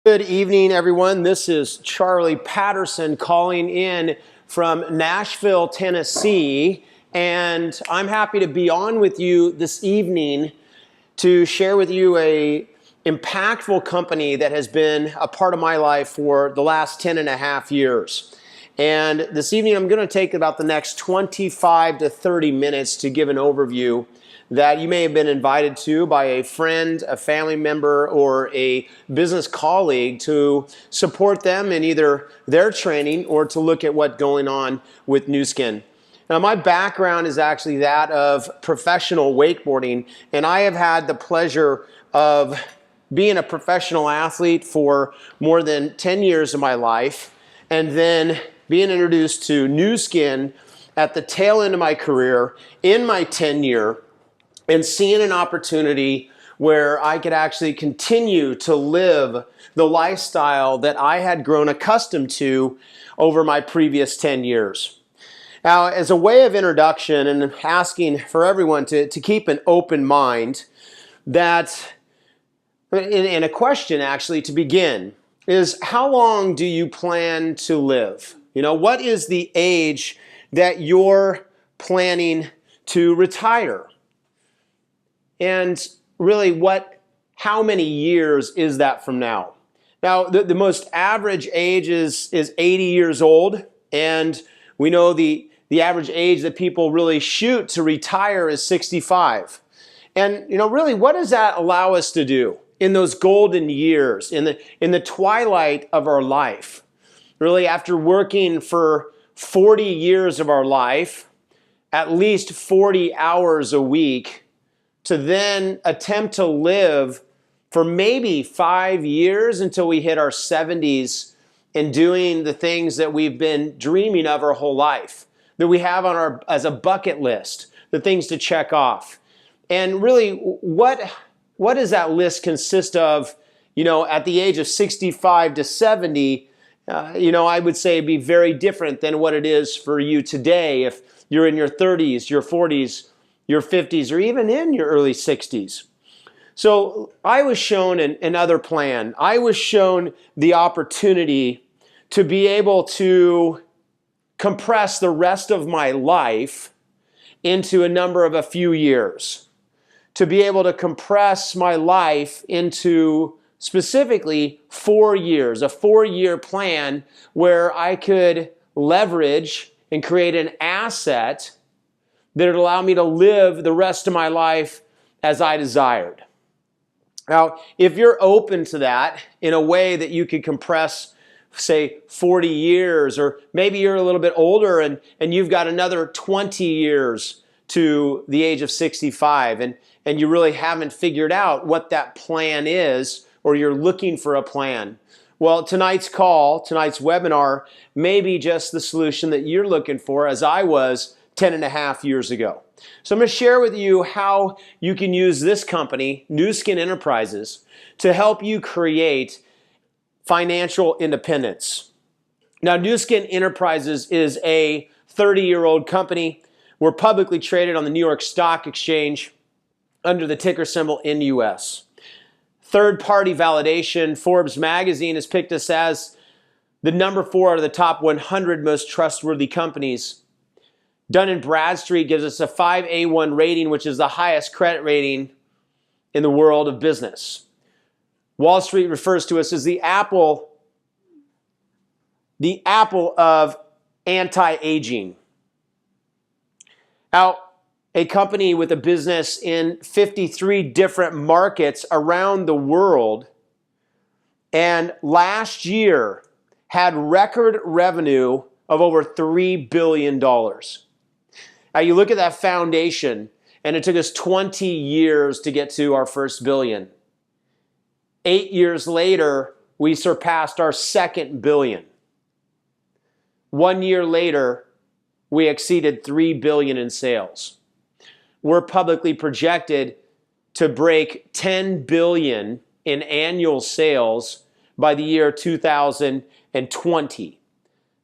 Good evening, everyone. This is Charley Patterson calling in from Nashville, Tennessee, and I'm happy to be on with you this evening to share with you a impactful company that has been a part of my life for the last 10 and a half years. And this evening I'm going to take about the next 25 to 30 minutes to give an overview that you may have been invited to by a friend, a family member, or a business colleague to support them in either their training or to look at what's going on with Nu Skin. Now, my background is actually that of professional wakeboarding, and I have had the pleasure of being a professional athlete for more than 10 years of my life, and then being introduced to Nu Skin at the tail end of my career in my tenure, and seeing an opportunity where I could actually continue to live the lifestyle that I had grown accustomed to over my previous 10 years. Now, as a way of introduction and asking for everyone to keep an open mind, that in a question actually to begin is, how long do you plan to live? What is the age that you're planning to retire? And really, how many years is that from now? Now, the most average age is 80 years old, and we know the average age that people really shoot to retire is 65. And really, what does that allow us to do in those golden years, in the twilight of our life? Really, after working for 40 years of our life, at least 40 hours a week, to then attempt to live for maybe 5 years until we hit our 70s and doing the things that we've been dreaming of our whole life, that we have on as a bucket list, the things to check off. And really, what does that list consist of? At the age of 65 to 70, I would say it'd be very different than what it is for you today if you're in your 30s, your 40s, your 50s, or even in your early 60s. So I was shown another plan. I was shown the opportunity to be able to compress the rest of my life into a few years, to be able to compress my life into specifically 4 years, a 4-year plan where I could leverage and create an asset that would allow me to live the rest of my life as I desired. Now, if you're open to that in a way that you could compress, say, 40 years, or maybe you're a little bit older and you've got another 20 years to the age of 65, and you really haven't figured out what that plan is, or you're looking for a plan, well, tonight's webinar may be just the solution that you're looking for, as I was 10 and a half years ago. So I'm going to share with you how you can use this company, Nu Skin Enterprises, to help you create financial independence. Now, Nu Skin Enterprises is a 30-year-old company. We're publicly traded on the New York Stock Exchange under the ticker symbol NUS. Third-party validation, Forbes magazine has picked us as the number 4 out of the top 100 most trustworthy companies. Dun & Bradstreet gives us a 5A1 rating, which is the highest credit rating in the world of business. Wall Street refers to us as the apple of anti-aging. Now, a company with a business in 53 different markets around the world, and last year had record revenue of over $3 billion. Now, you look at that foundation, and it took us 20 years to get to our first billion. 8 years later, we surpassed our second billion. 1 year later, we exceeded $3 billion in sales. We're publicly projected to break $10 billion in annual sales by the year 2020.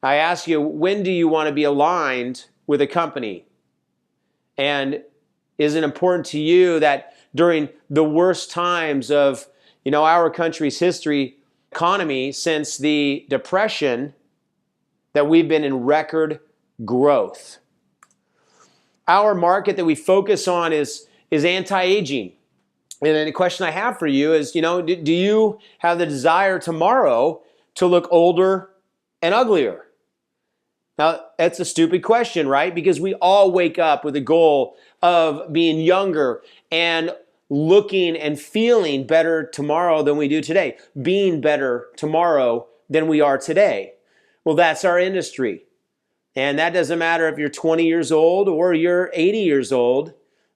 I ask you, when do you want to be aligned with a company? And is it important to you that during the worst times of our country's history, economy since the Depression that we've been in record growth. Our market that we focus on is anti-aging. And then the question I have for you is, do you have the desire tomorrow to look older and uglier? Now, that's a stupid question, right? Because we all wake up with a goal of being younger and looking and feeling better tomorrow than we do today, being better tomorrow than we are today. Well, that's our industry. And that doesn't matter if you're 20 years old or you're 80 years old,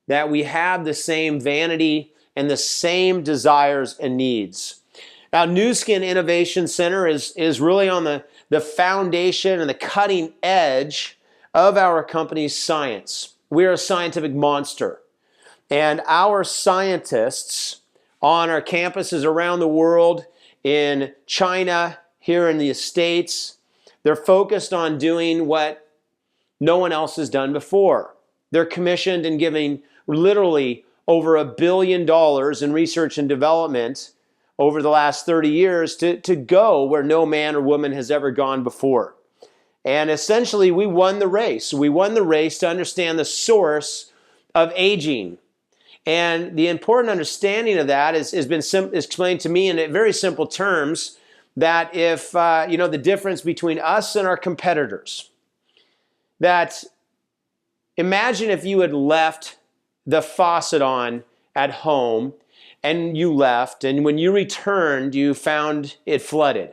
that we have the same vanity and the same desires and needs. Now, New Skin Innovation Center is really on the foundation and the cutting edge of our company's science. We're a scientific monster. And our scientists on our campuses around the world, in China, here in the States, they're focused on doing what no one else has done before. They're commissioned and giving literally over $1 billion in research and development over the last 30 years to go where no man or woman has ever gone before. And essentially, we won the race. We won the race to understand the source of aging. And the important understanding of that has been explained to me in very simple terms, that if, the difference between us and our competitors, that imagine if you had left the faucet on at home and you left, and when you returned, you found it flooded.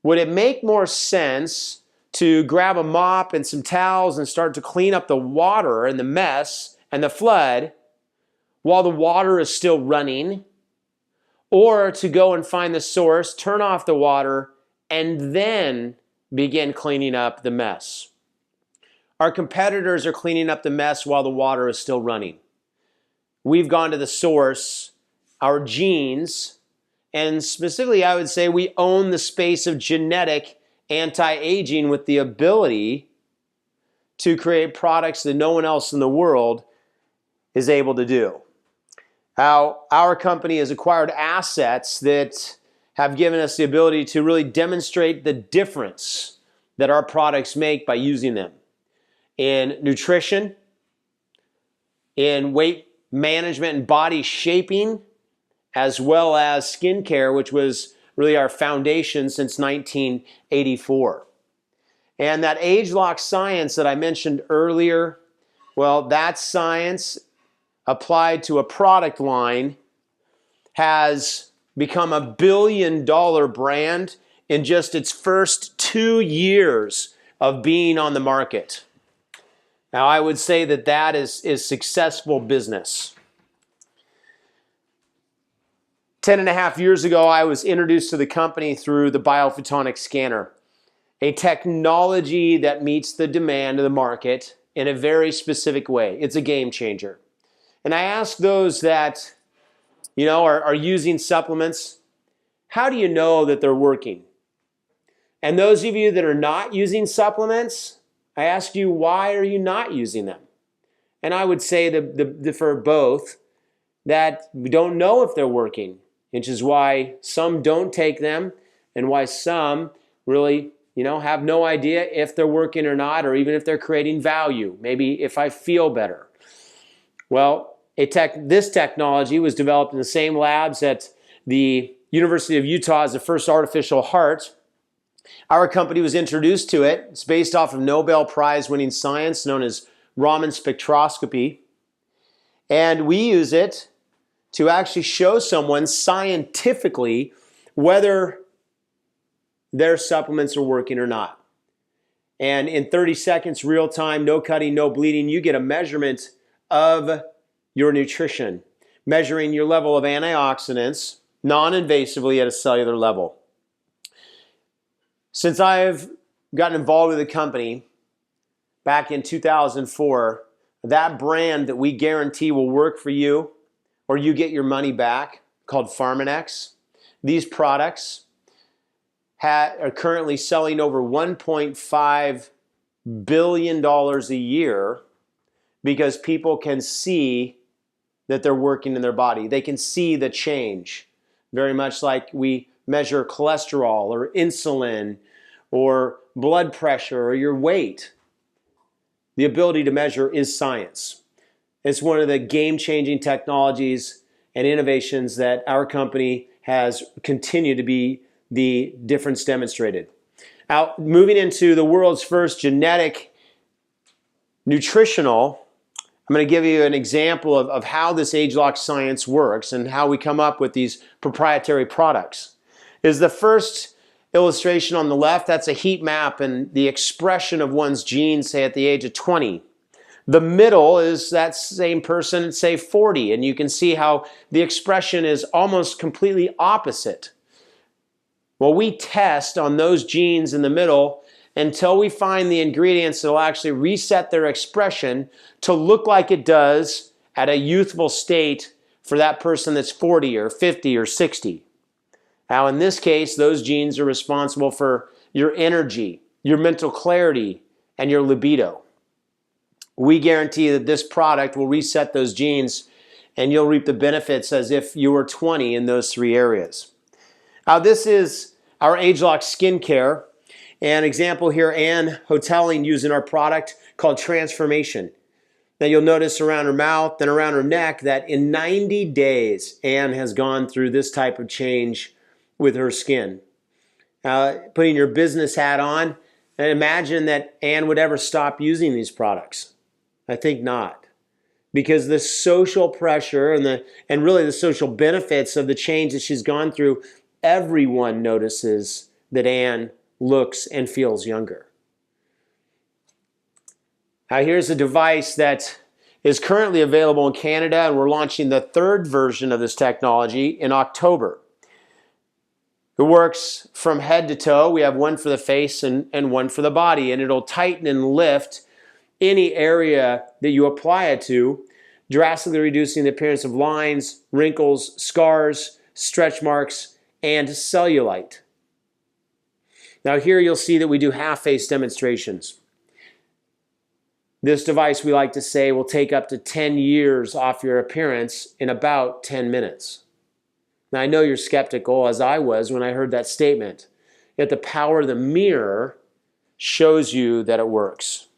Would it make more sense to grab a mop and some towels and start to clean up the water and the mess and the flood while the water is still running, or to go and find the source, turn off the water, and then begin cleaning up the mess? Our competitors are cleaning up the mess while the water is still running. We've gone to the source, our genes, and specifically I would say we own the space of genetic anti-aging with the ability to create products that no one else in the world is able to do. How our company has acquired assets that have given us the ability to really demonstrate the difference that our products make by using them in nutrition, in weight management and body shaping, as well as skincare, which was really our foundation since 1984. And that age-lock science that I mentioned earlier, well, that science applied to a product line has become a $1 billion brand in just its first 2 years of being on the market. Now, I would say that is successful business. 10.5 years ago, I was introduced to the company through the biophotonic scanner, a technology that meets the demand of the market in a very specific way. It's a game changer. And I ask those that, are using supplements, how do you know that they're working? And those of you that are not using supplements, I ask you, why are you not using them? And I would say for both, that we don't know if they're working, which is why some don't take them and why some really, have no idea if they're working or not, or even if they're creating value, maybe if I feel better. Well, this technology was developed in the same labs at the University of Utah as the first artificial heart. Our company was introduced to it. It's based off of Nobel Prize winning science known as Raman spectroscopy. And we use it to actually show someone scientifically whether their supplements are working or not. And in 30 seconds, real time, no cutting, no bleeding, you get a measurement of your nutrition, measuring your level of antioxidants non-invasively at a cellular level. Since I've gotten involved with the company back in 2004, that brand that we guarantee will work for you or you get your money back, called Pharmanex, these products are currently selling over $1.5 billion a year because people can see that they're working in their body. They can see the change, very much like we measure cholesterol or insulin or blood pressure or your weight. The ability to measure is science. It's one of the game-changing technologies and innovations that our company has continued to be the difference demonstrated. Now, moving into the world's first genetic nutritional, I'm going to give you an example of how this age-lock science works and how we come up with these proprietary products. Is the first illustration on the left, that's a heat map and the expression of one's genes, say at the age of 20. The middle is that same person at, say, 40, and you can see how the expression is almost completely opposite. Well, we test on those genes in the middle until we find the ingredients that will actually reset their expression to look like it does at a youthful state for that person that's 40 or 50 or 60. Now, in this case, those genes are responsible for your energy, your mental clarity, and your libido. We guarantee that this product will reset those genes and you'll reap the benefits as if you were 20 in those three areas. Now, this is our age-lock skincare. An example here, Ann Hotelling using our product called Transformation. Now, you'll notice around her mouth and around her neck that in 90 days, Ann has gone through this type of change with her skin. Putting your business hat on, and imagine that Ann would ever stop using these products. I think not. Because the social pressure and really the social benefits of the change that she's gone through, everyone notices that Ann looks and feels younger. Now, here's a device that is currently available in Canada, and we're launching the third version of this technology in October. It works from head to toe. We have one for the face and one for the body, and it'll tighten and lift any area that you apply it to, drastically reducing the appearance of lines, wrinkles, scars, stretch marks, and cellulite. Now here you'll see that we do half-face demonstrations. This device, we like to say, will take up to 10 years off your appearance in about 10 minutes. Now I know you're skeptical, as I was when I heard that statement, yet the power of the mirror shows you that it works.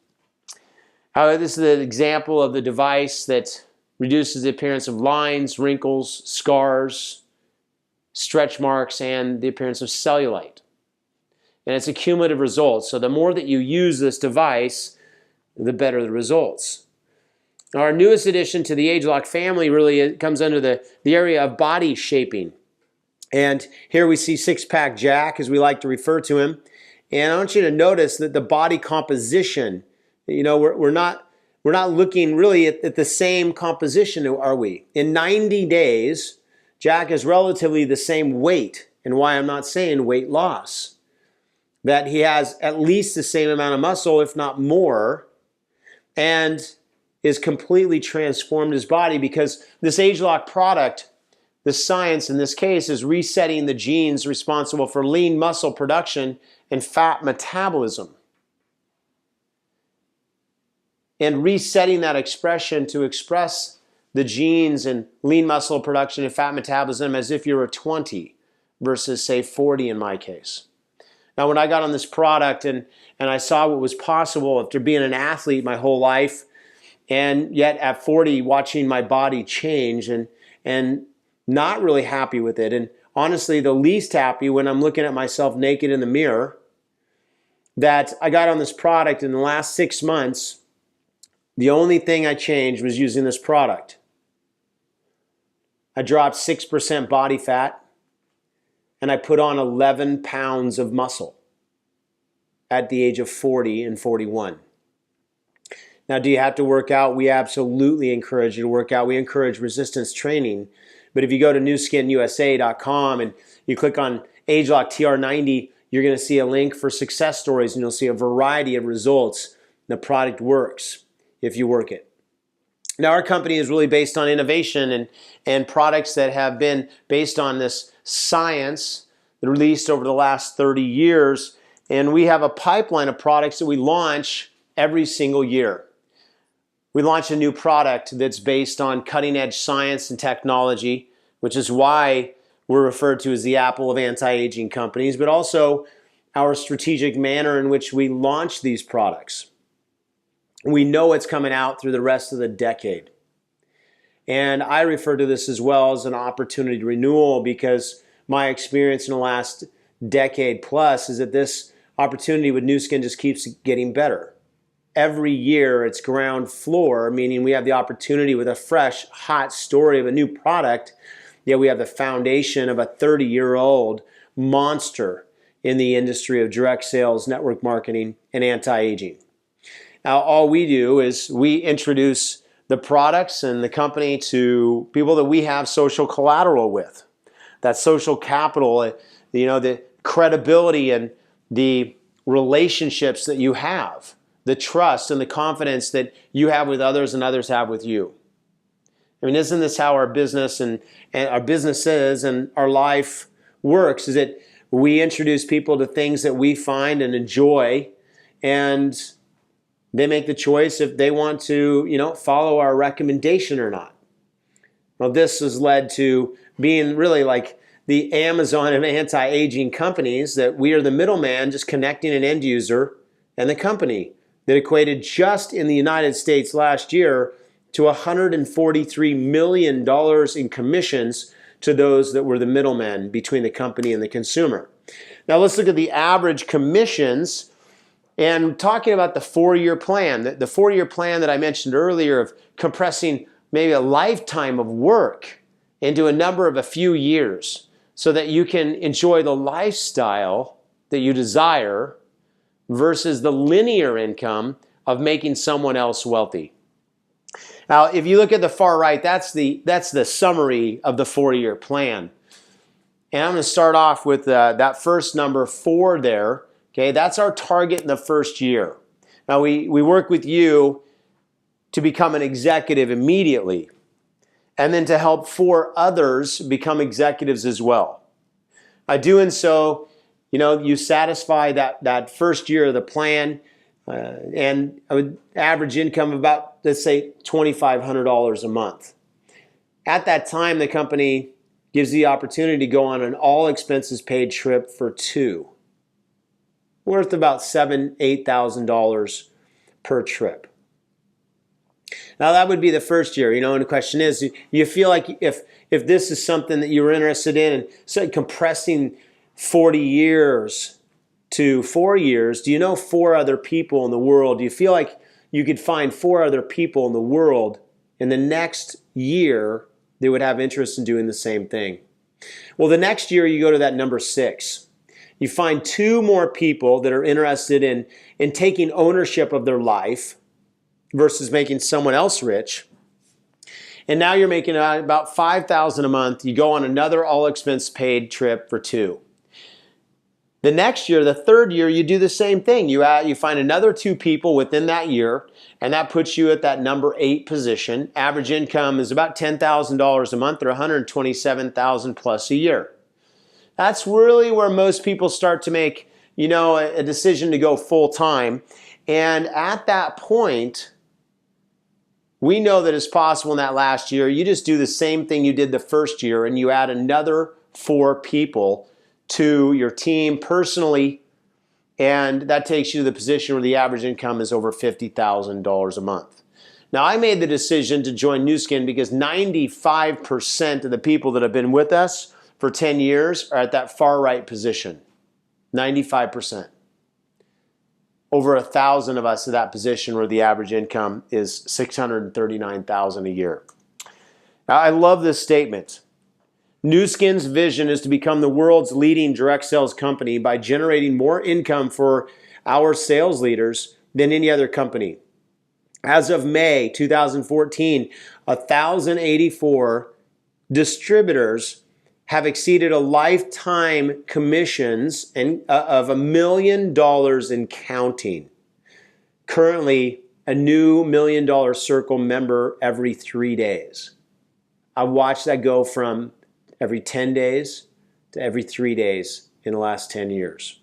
This is an example of the device that reduces the appearance of lines, wrinkles, scars, stretch marks, and the appearance of cellulite. And it's a cumulative result. So the more that you use this device, the better the results. Our newest addition to the age-lock family really comes under the area of body shaping. And here we see six-pack Jack, as we like to refer to him. And I want you to notice that the body composition, we're not looking really at the same composition, are we? In 90 days, Jack is relatively the same weight. And why I'm not saying weight loss. That he has at least the same amount of muscle, if not more, and is completely transformed his body because this age-lock product, the science in this case, is resetting the genes responsible for lean muscle production and fat metabolism. And resetting that expression to express the genes and lean muscle production and fat metabolism as if you were 20 versus, say, 40 in my case. Now, when I got on this product and I saw what was possible after being an athlete my whole life, and yet at 40 watching my body change and not really happy with it, and honestly the least happy when I'm looking at myself naked in the mirror, that I got on this product in the last 6 months, the only thing I changed was using this product. I dropped 6% body fat, and I put on 11 pounds of muscle at the age of 40 and 41. Now, do you have to work out? We absolutely encourage you to work out. We encourage resistance training. But if you go to newskinusa.com and you click on age-lock TR90, you're going to see a link for success stories, and you'll see a variety of results. The product works if you work it. Now, our company is really based on innovation and products that have been based on this science released over the last 30 years. And we have a pipeline of products that we launch every single year. We launch a new product that's based on cutting-edge science and technology, which is why we're referred to as the Apple of anti-aging companies, but also our strategic manner in which we launch these products. We know it's coming out through the rest of the decade. And I refer to this as well as an opportunity to renewal, because my experience in the last decade plus is that this opportunity with Nu Skin just keeps getting better. Every year it's ground floor, meaning we have the opportunity with a fresh, hot story of a new product, yet we have the foundation of a 30-year-old monster in the industry of direct sales, network marketing, and anti-aging. Now, all we do is we introduce the products and the company to people that we have social collateral with. That social capital, the credibility and the relationships that you have, the trust and the confidence that you have with others and others have with you. I mean, isn't this how our business and our businesses and our life works? Is that we introduce people to things that we find and enjoy, and they make the choice if they want to, follow our recommendation or not. Well, this has led to being really like the Amazon of anti-aging companies, that we are the middleman just connecting an end user and the company, that equated just in the United States last year to $143 million in commissions to those that were the middlemen between the company and the consumer. Now let's look at the average commissions, and talking about the 4-year plan, the 4-year plan that I mentioned earlier of compressing maybe a lifetime of work into a few years so that you can enjoy the lifestyle that you desire versus the linear income of making someone else wealthy. Now, if you look at the far right, that's the summary of the 4-year plan. And I'm going to start off with that first number 4 there. Okay, that's our target in the first year. Now, we work with you to become an executive immediately, and then to help 4 others become executives as well. By doing so, you satisfy that first year of the plan, and an average income of about, let's say, $2,500 a month. At that time, the company gives the opportunity to go on an all-expenses-paid trip for 2, worth about $7,000, $8,000 per trip. Now, that would be the first year, and the question is, you feel like if this is something that you're interested in, and so compressing 40 years to 4 years, do you know 4 other people in the world? Do you feel like you could find 4 other people in the world in the next year that would have interest in doing the same thing? Well, the next year you go to that number 6. You find 2 more people that are interested in taking ownership of their life versus making someone else rich. And now you're making about $5,000 a month. You go on another all-expense-paid trip for 2. The next year, the 3rd year, you do the same thing. You find another 2 people within that year, and that puts you at that number 8 position. Average income is about $10,000 a month, or $127,000 plus a year. That's really where most people start to make, a decision to go full time. And at that point, we know that it's possible in that last year. You just do the same thing you did the first year, and you add another 4 people to your team personally, and that takes you to the position where the average income is over $50,000 a month. Now, I made the decision to join Nu Skin because 95% of the people that have been with us for 10 years are at that far right position. 95%. Over 1,000 of us at that position where the average income is $639,000 a year. Now, I love this statement. Nu Skin's vision is to become the world's leading direct sales company by generating more income for our sales leaders than any other company. As of May 2014, 1,084 distributors have exceeded a lifetime commissions of $1 million and counting. Currently, a new $1 Million Circle member every 3 days. I watched that go from every 10 days to every 3 days in the last 10 years.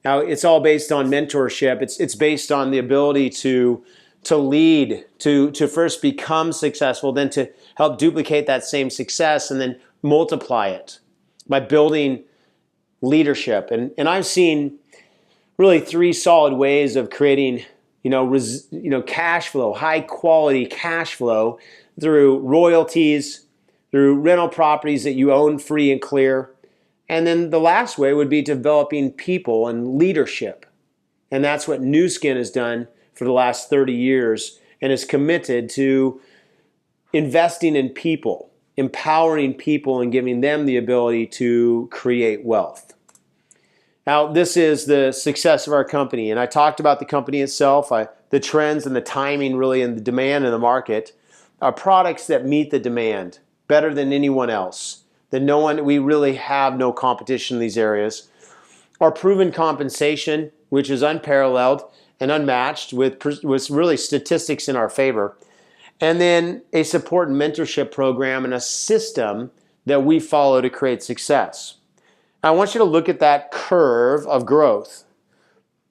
Now, it's all based on mentorship. It's based on the ability to lead, to first become successful, then to help duplicate that same success, and then multiply it by building leadership. And I've seen really three solid ways of creating, cash flow, high quality cash flow through royalties, through rental properties that you own free and clear. And then the last way would be developing people and leadership. And that's what Nu Skin has done for the last 30 years and is committed to investing in people, empowering people and giving them the ability to create wealth. Now, this is the success of our company, and I talked about the company itself, the trends and the timing really and the demand in the market. Our products that meet the demand better than anyone else, we really have no competition in these areas. Our proven compensation, which is unparalleled and unmatched with really statistics in our favor. And then a support and mentorship program and a system that we follow to create success. I want you to look at that curve of growth.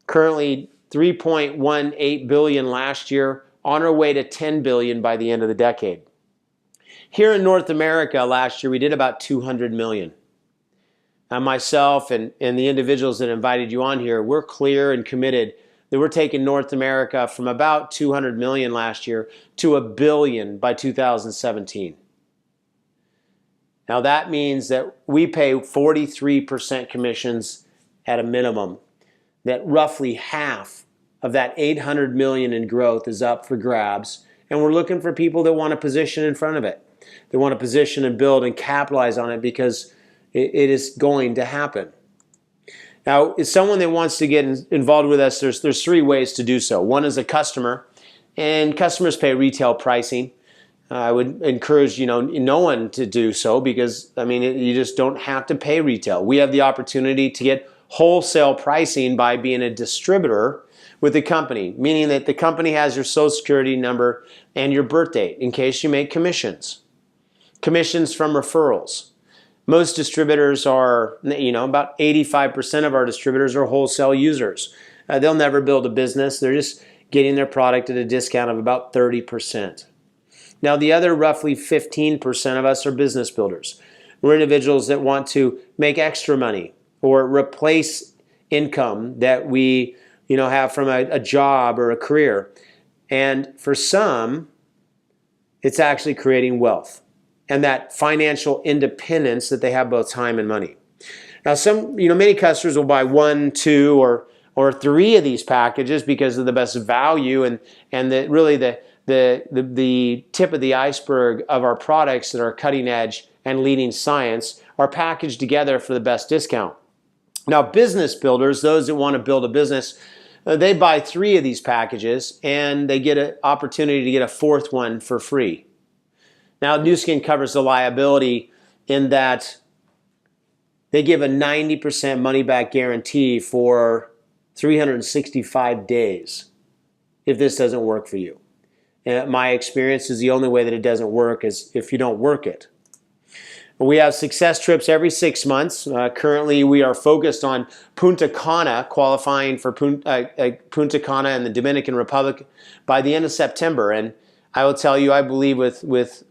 Currently 3.18 billion last year, on our way to 10 billion by the end of the decade. Here in North America last year, we did about 200 million. Now myself and the individuals that invited you on here, we're clear and committed that we're taking North America from about 200 million last year to $1 billion by 2017. Now that means that we pay 43% commissions at a minimum, that roughly half of that 800 million in growth is up for grabs, and we're looking for people that want to position in front of it. They want to position and build and capitalize on it because it is going to happen. Now, as someone that wants to get involved with us, there's three ways to do so. One is a customer, and customers pay retail pricing. I would encourage no one to do so because you just don't have to pay retail. We have the opportunity to get wholesale pricing by being a distributor with the company, meaning that the company has your social security number and your birth date in case you make commissions. Commissions from referrals. Most distributors are, about 85% of our distributors are wholesale users. They'll never build a business. They're just getting their product at a discount of about 30%. Now, the other roughly 15% of us are business builders. We're individuals that want to make extra money or replace income that we, have from a job or a career. And for some, it's actually creating wealth and that financial independence that they have both time and money. Now, many customers will buy 1, 2, or 3 of these packages because of the best value and the tip of the iceberg of our products that are cutting edge and leading science are packaged together for the best discount. Now, business builders, those that want to build a business, they buy 3 of these packages and they get an opportunity to get a 4th one for free. Now, Nu Skin covers the liability in that they give a 90% money-back guarantee for 365 days if this doesn't work for you. And my experience is the only way that it doesn't work is if you don't work it. We have success trips every 6 months. Currently, we are focused on Punta Cana, qualifying for Punta Cana in the Dominican Republic by the end of September. And I will tell you, I believe with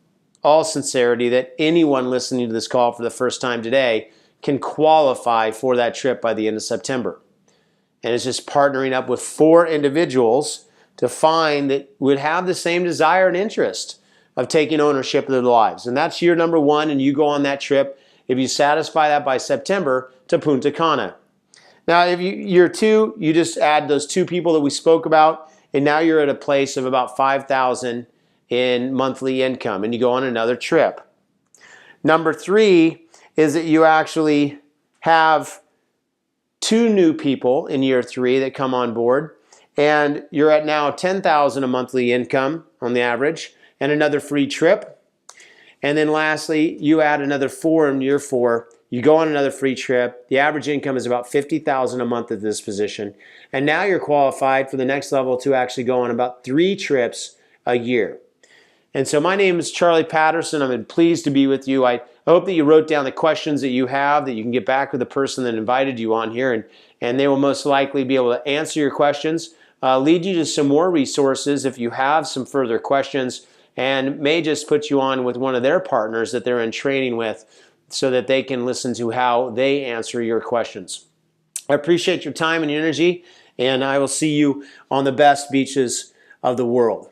all sincerity that anyone listening to this call for the first time today can qualify for that trip by the end of September. And it's just partnering up with 4 individuals to find that would have the same desire and interest of taking ownership of their lives. And that's year number 1, and you go on that trip, if you satisfy that by September, to Punta Cana. Now, if year 2, you just add those 2 people that we spoke about, and now you're at a place of about $5,000 in monthly income, and you go on another trip. Number 3 is that you actually have 2 new people in year 3 that come on board, and you're at now $10,000 a monthly income on the average, and another free trip. And then lastly, you add another 4 in year 4. You go on another free trip. The average income is about $50,000 a month at this position. And now you're qualified for the next level to actually go on about 3 trips a year. And so my name is Charley Patterson. I'm pleased to be with you. I hope that you wrote down the questions that you have, that you can get back with the person that invited you on here, and they will most likely be able to answer your questions, lead you to some more resources if you have some further questions, and may just put you on with one of their partners that they're in training with so that they can listen to how they answer your questions. I appreciate your time and your energy, and I will see you on the best beaches of the world.